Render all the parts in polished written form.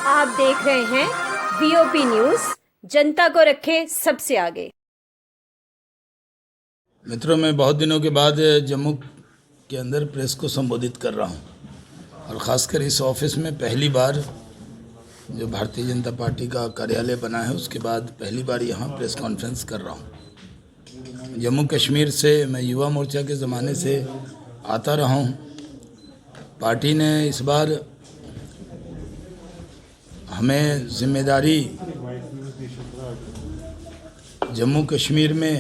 आप देख रहे हैं वीओपी न्यूज, जनता को रखे सबसे आगे। मित्रों, मैं बहुत दिनों के बाद जम्मू के अंदर प्रेस को संबोधित कर रहा हूं, और ख़ासकर इस ऑफिस में पहली बार, जो भारतीय जनता पार्टी का कार्यालय बना है उसके बाद पहली बार यहाँ प्रेस कॉन्फ्रेंस कर रहा हूँ। जम्मू कश्मीर से मैं युवा मोर्चा के ज़माने से आता रहा हूँ। पार्टी ने इस बार हमें जिम्मेदारी जम्मू कश्मीर में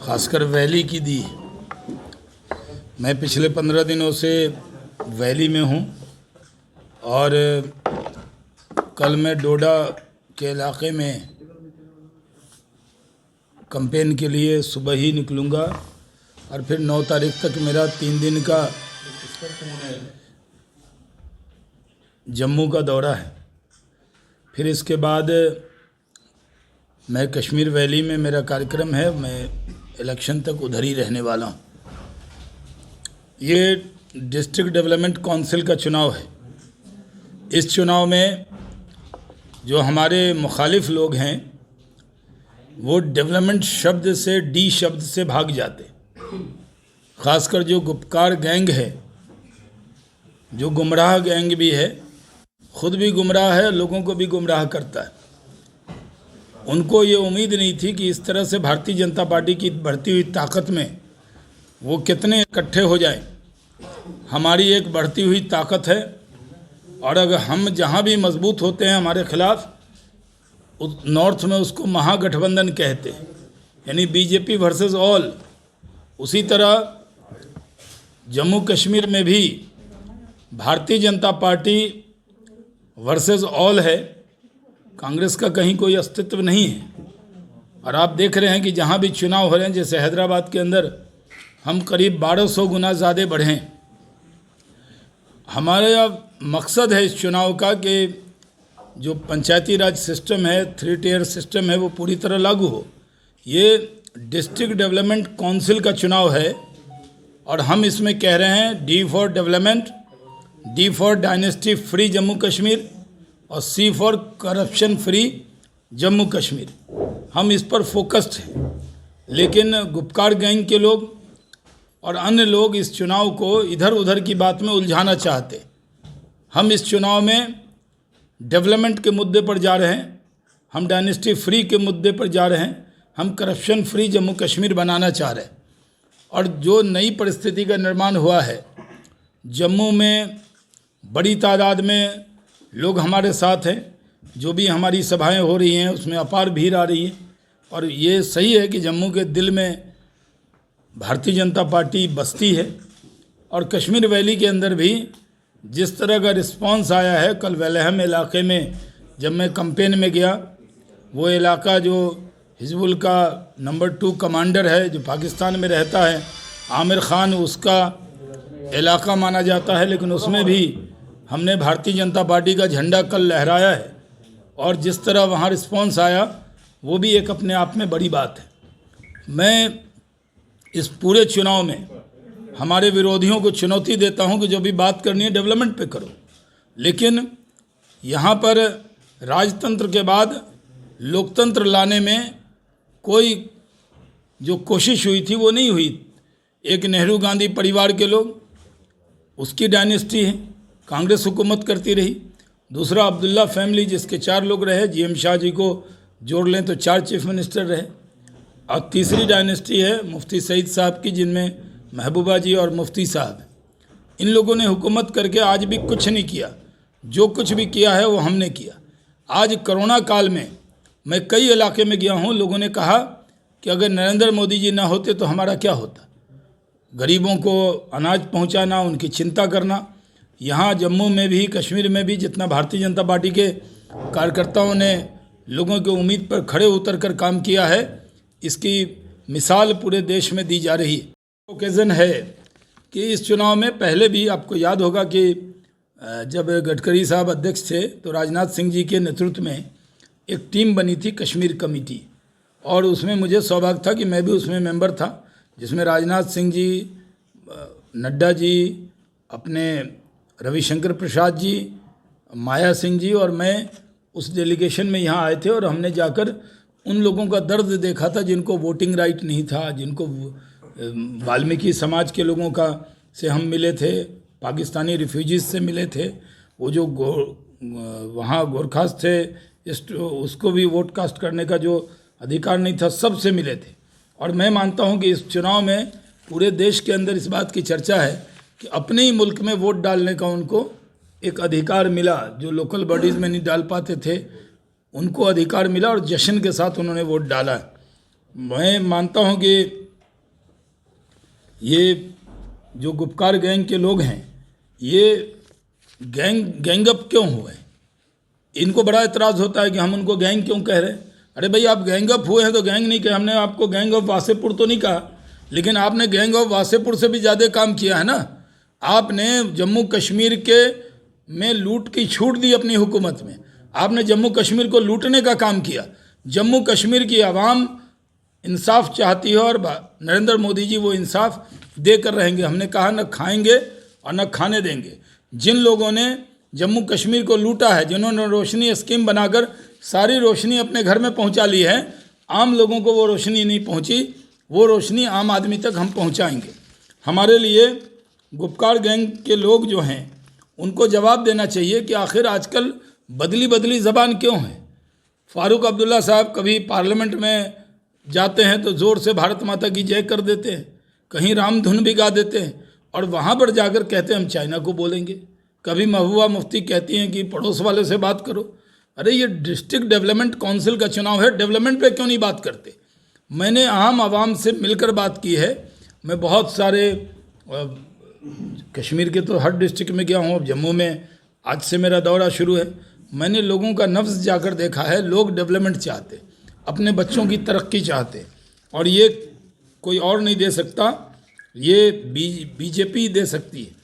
खासकर वैली की दी। मैं पिछले 15 दिनों से वैली में हूँ और कल मैं डोडा के इलाके में कैंपेन के लिए सुबह ही निकलूँगा और फिर 9 तारीख तक मेरा 3 दिन का जम्मू का दौरा है। फिर इसके बाद मैं कश्मीर वैली में मेरा कार्यक्रम है, मैं इलेक्शन तक उधर ही रहने वाला हूँ। ये डिस्ट्रिक्ट डेवलपमेंट काउंसिल का चुनाव है। इस चुनाव में जो हमारे मुखालिफ लोग हैं वो डेवलपमेंट शब्द से डी शब्द से भाग जाते। खासकर जो गुपकार गैंग है, जो गुमराह गैंग भी है, खुद भी गुमराह है, लोगों को भी गुमराह करता है। उनको ये उम्मीद नहीं थी कि इस तरह से भारतीय जनता पार्टी की बढ़ती हुई ताकत में वो कितने इकट्ठे हो जाएं। हमारी एक बढ़ती हुई ताकत है, और अगर हम जहाँ भी मजबूत होते हैं हमारे खिलाफ, नॉर्थ में उसको महागठबंधन कहते हैं, यानी बीजेपी वर्सेस ऑल। उसी तरह जम्मू कश्मीर में भी Bharatiya Janata party versus all है, कांग्रेस का कहीं कोई अस्तित्व नहीं है। और आप देख रहे हैं कि जहाँ भी चुनाव हो रहे हैं, जैसे हैदराबाद के अंदर हम करीब 1200 गुना ज़्यादा बढ़े हैं। हमारा मकसद है इस चुनाव का कि जो पंचायती राज सिस्टम है, 3 टियर सिस्टम है, वो पूरी तरह लागू हो। ये डिस्ट्रिक्ट डेवलपमेंट काउंसिल का चुनाव है और हम इसमें कह रहे हैं D for development, D for dynasty free Jammu Kashmir और C for corruption free Jammu Kashmir. हम इस पर फोकस्ड हैं, लेकिन गुपकार गैंग के लोग और अन्य लोग इस चुनाव को इधर उधर की बात में उलझाना चाहते। हम इस चुनाव में डेवलपमेंट के मुद्दे पर जा रहे हैं, हम डायनेस्टी फ्री के मुद्दे पर जा रहे हैं, हम करप्शन फ्री जम्मू कश्मीर बनाना चाह रहे हैं। और जो नई परिस्थिति का निर्माण हुआ है, जम्मू में बड़ी तादाद में लोग हमारे साथ हैं। जो भी हमारी सभाएं हो रही हैं उसमें अपार भीड़ आ रही है, और ये सही है कि जम्मू के दिल में भारतीय जनता पार्टी बसती है। और कश्मीर वैली के अंदर भी जिस तरह का रिस्पांस आया है, कल वेलहम इलाके में जब मैं कैंपेन में गया, वो इलाका जो हिजबुल का नंबर 2 कमांडर है, जो पाकिस्तान में रहता है, आमिर खान, उसका इलाका माना जाता है, लेकिन उसमें भी हमने भारतीय जनता पार्टी का झंडा कल लहराया है। और जिस तरह वहाँ रिस्पांस आया, वो भी एक अपने आप में बड़ी बात है। मैं इस पूरे चुनाव में हमारे विरोधियों को चुनौती देता हूं कि जो भी बात करनी है डेवलपमेंट पे करो, लेकिन यहाँ पर राजतंत्र के बाद लोकतंत्र लाने में कोई जो कोशिश हुई थी वो नहीं हुई। एक नेहरू गांधी परिवार के लोग, उसकी डायनेस्टी है, कांग्रेस हुकूमत करती रही। दूसरा अब्दुल्ला फैमिली, जिसके 4 लोग रहे, जीएम शाह जी को जोड़ लें तो 4 चीफ मिनिस्टर रहे। और तीसरी डायनेस्टी है मुफ्ती सईद साहब की, जिनमें महबूबा जी और मुफ्ती साहब। इन लोगों ने हुकूमत करके आज भी कुछ नहीं किया। जो कुछ भी किया है वो हमने किया। आज कोरोना काल में मैं कई इलाके में गया हूँ, लोगों ने कहा कि अगर नरेंद्र मोदी जी ना होते तो हमारा क्या होता। गरीबों को अनाज पहुँचाना, उनकी चिंता करना। यहाँ जम्मू में भी, कश्मीर में भी जितना भारतीय जनता पार्टी के कार्यकर्ताओं ने लोगों की उम्मीद पर खड़े उतर कर काम किया है, इसकी मिसाल पूरे देश में दी जा रही है। ओकेज़न है कि इस चुनाव में पहले भी आपको याद होगा कि जब गडकरी साहब अध्यक्ष थे तो राजनाथ सिंह जी के नेतृत्व में एक टीम बनी थी, कश्मीर कमेटी, और उसमें मुझे सौभाग्य था कि मैं भी उसमें मेंबर था, जिसमें राजनाथ सिंह जी, नड्डा जी, अपने रविशंकर प्रसाद जी माया सिंह जी और मैं उस डेलीगेशन में यहाँ आए थे और हमने जाकर उन लोगों का दर्द देखा था जिनको वोटिंग राइट नहीं था, जिनको वाल्मीकि समाज के लोगों का से हम मिले थे, पाकिस्तानी रिफ्यूजीज से मिले थे, वो जो वहाँ गोरखास थे उसको भी वोट कास्ट करने का जो अधिकार नहीं था, सबसे मिले थे। और मैं मानता हूँ कि इस चुनाव में पूरे देश के अंदर इस बात की चर्चा है कि अपने ही मुल्क में वोट डालने का उनको एक अधिकार मिला, जो लोकल बॉडीज़ में नहीं डाल पाते थे उनको अधिकार मिला और जश्न के साथ उन्होंने वोट डाला। मैं मानता हूँ कि ये जो गुपकार गैंग के लोग हैं ये गैंगअप क्यों हुए, इनको बड़ा एतराज़ होता है कि हम उनको गैंग क्यों कह रहे हैं। अरे भाई, आप गैंगअप हुए हैं तो गैंग नहीं कहे, हमने आपको गैंग ऑफ वासेपुर तो नहीं कहा, लेकिन आपने गैंग ऑफ वासेपुर से भी ज़्यादा काम किया है ना। आपने जम्मू कश्मीर के में लूट की छूट दी अपनी हुकूमत में, आपने जम्मू कश्मीर को लूटने का काम किया। जम्मू कश्मीर की आवाम इंसाफ चाहती है और नरेंद्र मोदी जी वो इंसाफ देकर रहेंगे। हमने कहा न खाएंगे और न खाने देंगे। जिन लोगों ने जम्मू कश्मीर को लूटा है, जिन्होंने रोशनी स्कीम बनाकर सारी रोशनी अपने घर में पहुंचा ली है, आम लोगों को वो रोशनी नहीं पहुंची, वो रोशनी आम आदमी तक हम पहुंचाएंगे। हमारे लिए गुपकार गैंग के लोग जो हैं उनको जवाब देना चाहिए कि आखिर आजकल बदली बदली ज़बान क्यों है। फारूक अब्दुल्ला साहब कभी पार्लियामेंट में जाते हैं तो ज़ोर से भारत माता की जय कर देते हैं, कहीं राम धुन भी गा देते हैं और वहाँ पर जाकर कहते हैं हम चाइना को बोलेंगे। कभी महबूबा मुफ्ती कहती हैं कि पड़ोस वाले से बात करो। अरे ये डिस्ट्रिक्ट डेवलपमेंट काउंसिल का चुनाव है, डेवलपमेंट पे क्यों नहीं बात करते। मैंने आम आवाम से मिलकर बात की है। मैं बहुत सारे कश्मीर के तो हर डिस्ट्रिक्ट में गया हूँ, अब जम्मू में आज से मेरा दौरा शुरू है। मैंने लोगों का नफ्स जाकर देखा है, लोग डेवलपमेंट चाहते, अपने बच्चों की तरक्की चाहते, और ये कोई और नहीं दे सकता, ये बीजेपी दे सकती है।